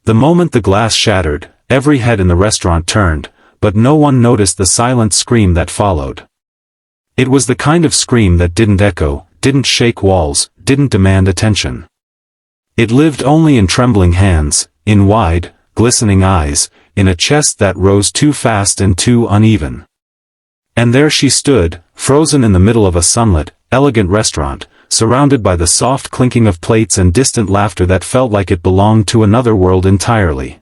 The moment the glass shattered, every head in the restaurant turned, but no one noticed the silent scream that followed. It was the kind of scream that didn't echo, didn't shake walls, didn't demand attention. It lived only in trembling hands, in wide, glistening eyes, in a chest that rose too fast and too uneven. And there she stood, frozen in the middle of a sunlit, elegant restaurant, surrounded by the soft clinking of plates and distant laughter that felt like it belonged to another world entirely.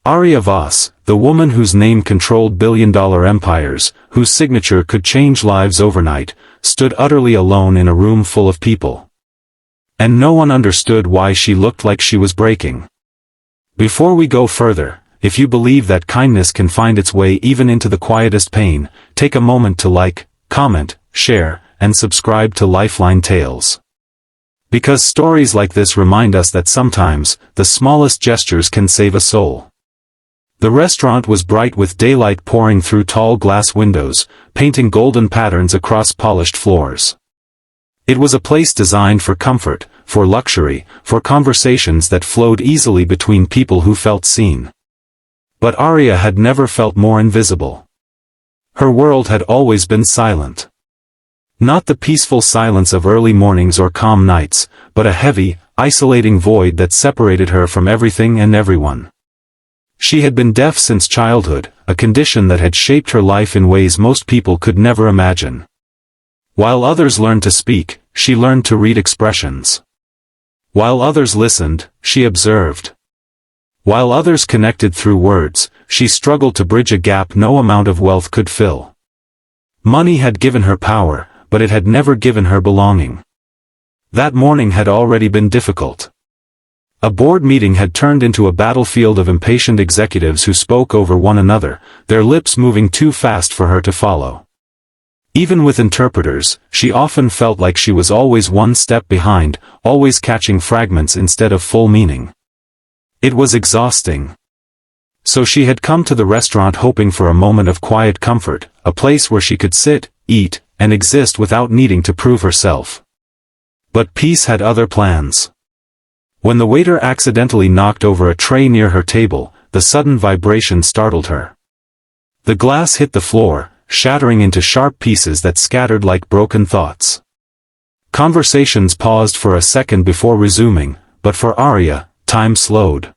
Arya Voss, the woman whose name controlled billion-dollar empires, whose signature could change lives overnight, stood utterly alone in a room full of people. And no one understood why she looked like she was breaking. Before we go further, if you believe that kindness can find its way even into the quietest pain, take a moment to like, comment, share, and subscribe to Lifeline Tales. Because stories like this remind us that sometimes, the smallest gestures can save a soul. The restaurant was bright with daylight pouring through tall glass windows, painting golden patterns across polished floors. It was a place designed for comfort, for luxury, for conversations that flowed easily between people who felt seen. But Arya had never felt more invisible. Her world had always been silent. Not the peaceful silence of early mornings or calm nights, but a heavy, isolating void that separated her from everything and everyone. She had been deaf since childhood, a condition that had shaped her life in ways most people could never imagine. While others learned to speak, she learned to read expressions. While others listened, she observed. While others connected through words, she struggled to bridge a gap no amount of wealth could fill. Money had given her power, but it had never given her belonging. That morning had already been difficult. A board meeting had turned into a battlefield of impatient executives who spoke over one another, their lips moving too fast for her to follow. Even with interpreters, she often felt like she was always one step behind, always catching fragments instead of full meaning. It was exhausting. So she had come to the restaurant hoping for a moment of quiet comfort, a place where she could sit, eat, and exist without needing to prove herself. But peace had other plans. When the waiter accidentally knocked over a tray near her table, the sudden vibration startled her. The glass hit the floor, shattering into sharp pieces that scattered like broken thoughts. Conversations paused for a second before resuming, but for Arya, time slowed.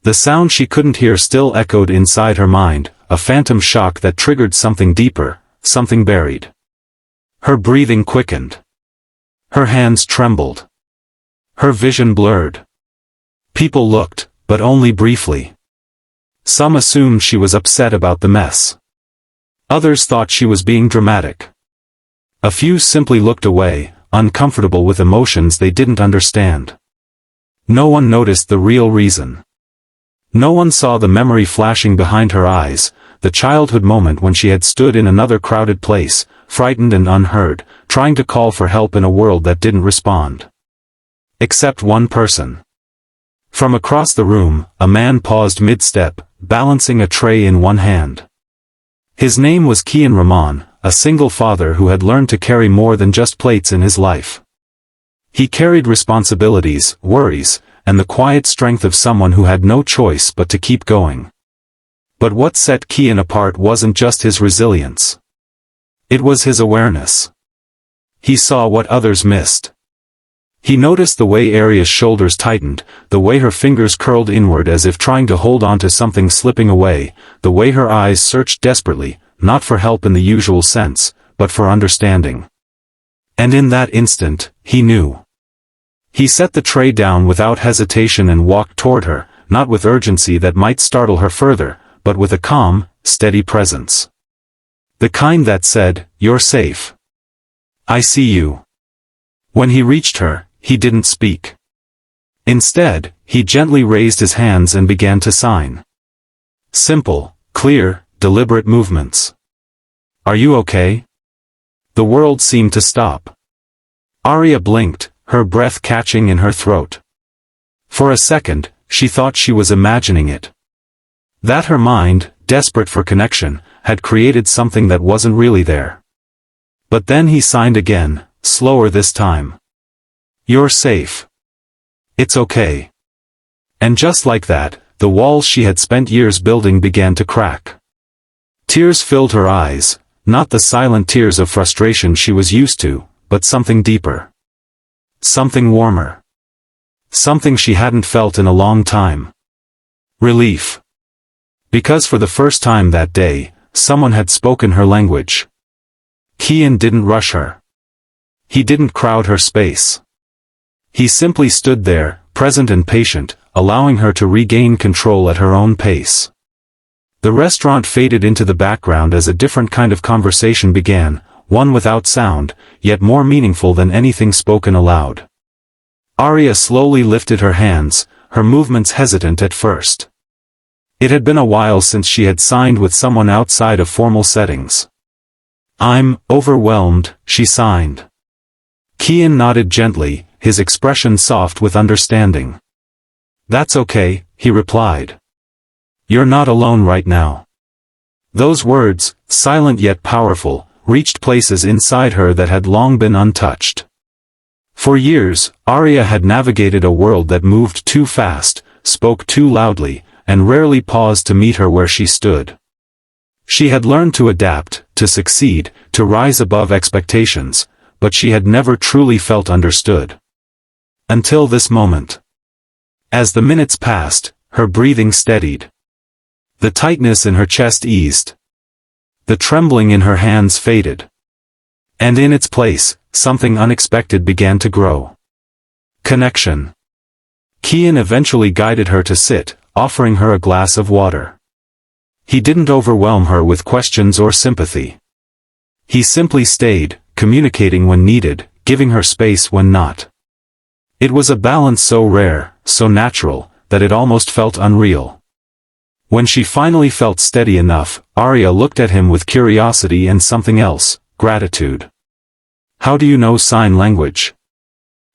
The sound she couldn't hear still echoed inside her mind, a phantom shock that triggered something deeper, something buried. Her breathing quickened. Her hands trembled. Her vision blurred. People looked, but only briefly. Some assumed she was upset about the mess. Others thought she was being dramatic. A few simply looked away, uncomfortable with emotions they didn't understand. No one noticed the real reason. No one saw the memory flashing behind her eyes, the childhood moment when she had stood in another crowded place, frightened and unheard, trying to call for help in a world that didn't respond. Except one person. From across the room, a man paused mid-step, balancing a tray in one hand. His name was Kian Rahman, a single father who had learned to carry more than just plates in his life. He carried responsibilities, worries, and the quiet strength of someone who had no choice but to keep going. But what set Kian apart wasn't just his resilience. It was his awareness. He saw what others missed. He noticed the way Arya's shoulders tightened, the way her fingers curled inward as if trying to hold on to something slipping away, the way her eyes searched desperately, not for help in the usual sense, but for understanding. And in that instant, he knew. He set the tray down without hesitation and walked toward her, not with urgency that might startle her further, but with a calm, steady presence. The kind that said, "You're safe. I see you." When he reached her, he didn't speak. Instead, he gently raised his hands and began to sign. Simple, clear, deliberate movements. "Are you okay?" The world seemed to stop. Arya blinked, her breath catching in her throat. For a second, she thought she was imagining it. That her mind, desperate for connection, had created something that wasn't really there. But then he signed again, slower this time. "You're safe. It's okay." And just like that, the walls she had spent years building began to crack. Tears filled her eyes, not the silent tears of frustration she was used to, but something deeper. Something warmer. Something she hadn't felt in a long time. Relief. Because for the first time that day, someone had spoken her language. Kian didn't rush her. He didn't crowd her space. He simply stood there, present and patient, allowing her to regain control at her own pace. The restaurant faded into the background as a different kind of conversation began, one without sound, yet more meaningful than anything spoken aloud. Arya slowly lifted her hands, her movements hesitant at first. It had been a while since she had signed with someone outside of formal settings. "I'm overwhelmed," she signed. Kian nodded gently, his expression soft with understanding. "That's okay," he replied. "You're not alone right now." Those words, silent yet powerful, reached places inside her that had long been untouched. For years, Arya had navigated a world that moved too fast, spoke too loudly, and rarely paused to meet her where she stood. She had learned to adapt, to succeed, to rise above expectations, but she had never truly felt understood. Until this moment. As the minutes passed, her breathing steadied. The tightness in her chest eased. The trembling in her hands faded. And in its place, something unexpected began to grow. Connection. Kian eventually guided her to sit, offering her a glass of water. He didn't overwhelm her with questions or sympathy. He simply stayed, communicating when needed, giving her space when not. It was a balance so rare, so natural, that it almost felt unreal. When she finally felt steady enough, Arya looked at him with curiosity and something else, gratitude. "How do you know sign language?"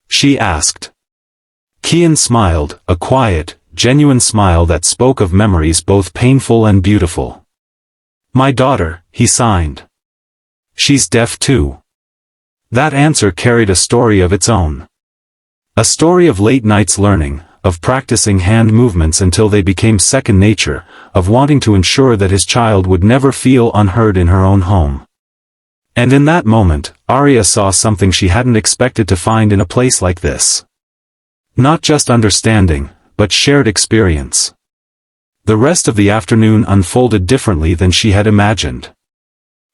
she asked. Kian smiled, a quiet, genuine smile that spoke of memories both painful and beautiful. "My daughter," he signed. "She's deaf too." That answer carried a story of its own. A story of late nights learning, of practicing hand movements until they became second nature, of wanting to ensure that his child would never feel unheard in her own home. And in that moment, Arya saw something she hadn't expected to find in a place like this. Not just understanding, but shared experience. The rest of the afternoon unfolded differently than she had imagined.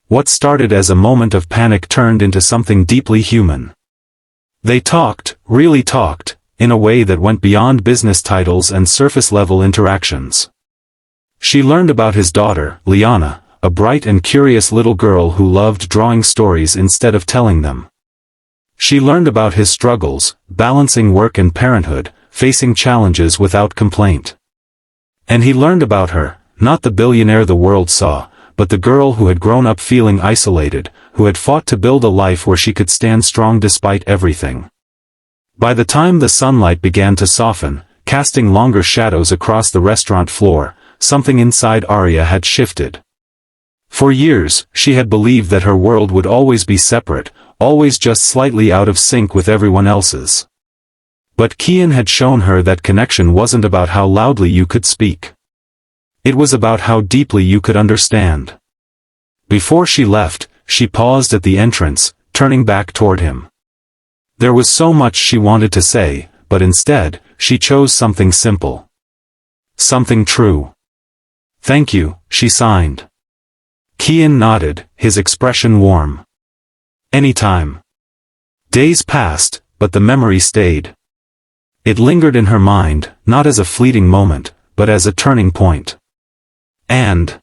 What started as a moment of panic turned into something deeply human. They talked, really talked, in a way that went beyond business titles and surface-level interactions. She learned about his daughter, Liana, a bright and curious little girl who loved drawing stories instead of telling them. She learned about his struggles, balancing work and parenthood, facing challenges without complaint. And he learned about her, not the billionaire the world saw, but the girl who had grown up feeling isolated, who had fought to build a life where she could stand strong despite everything. By the time the sunlight began to soften, casting longer shadows across the restaurant floor, something inside Arya had shifted. For years, she had believed that her world would always be separate, always just slightly out of sync with everyone else's. But Kian had shown her that connection wasn't about how loudly you could speak. It was about how deeply you could understand. Before she left, she paused at the entrance, turning back toward him. There was so much she wanted to say, but instead, she chose something simple. Something true. "Thank you," she signed. Kian nodded, his expression warm. "Anytime." Days passed, but the memory stayed. It lingered in her mind, not as a fleeting moment, but as a turning point. And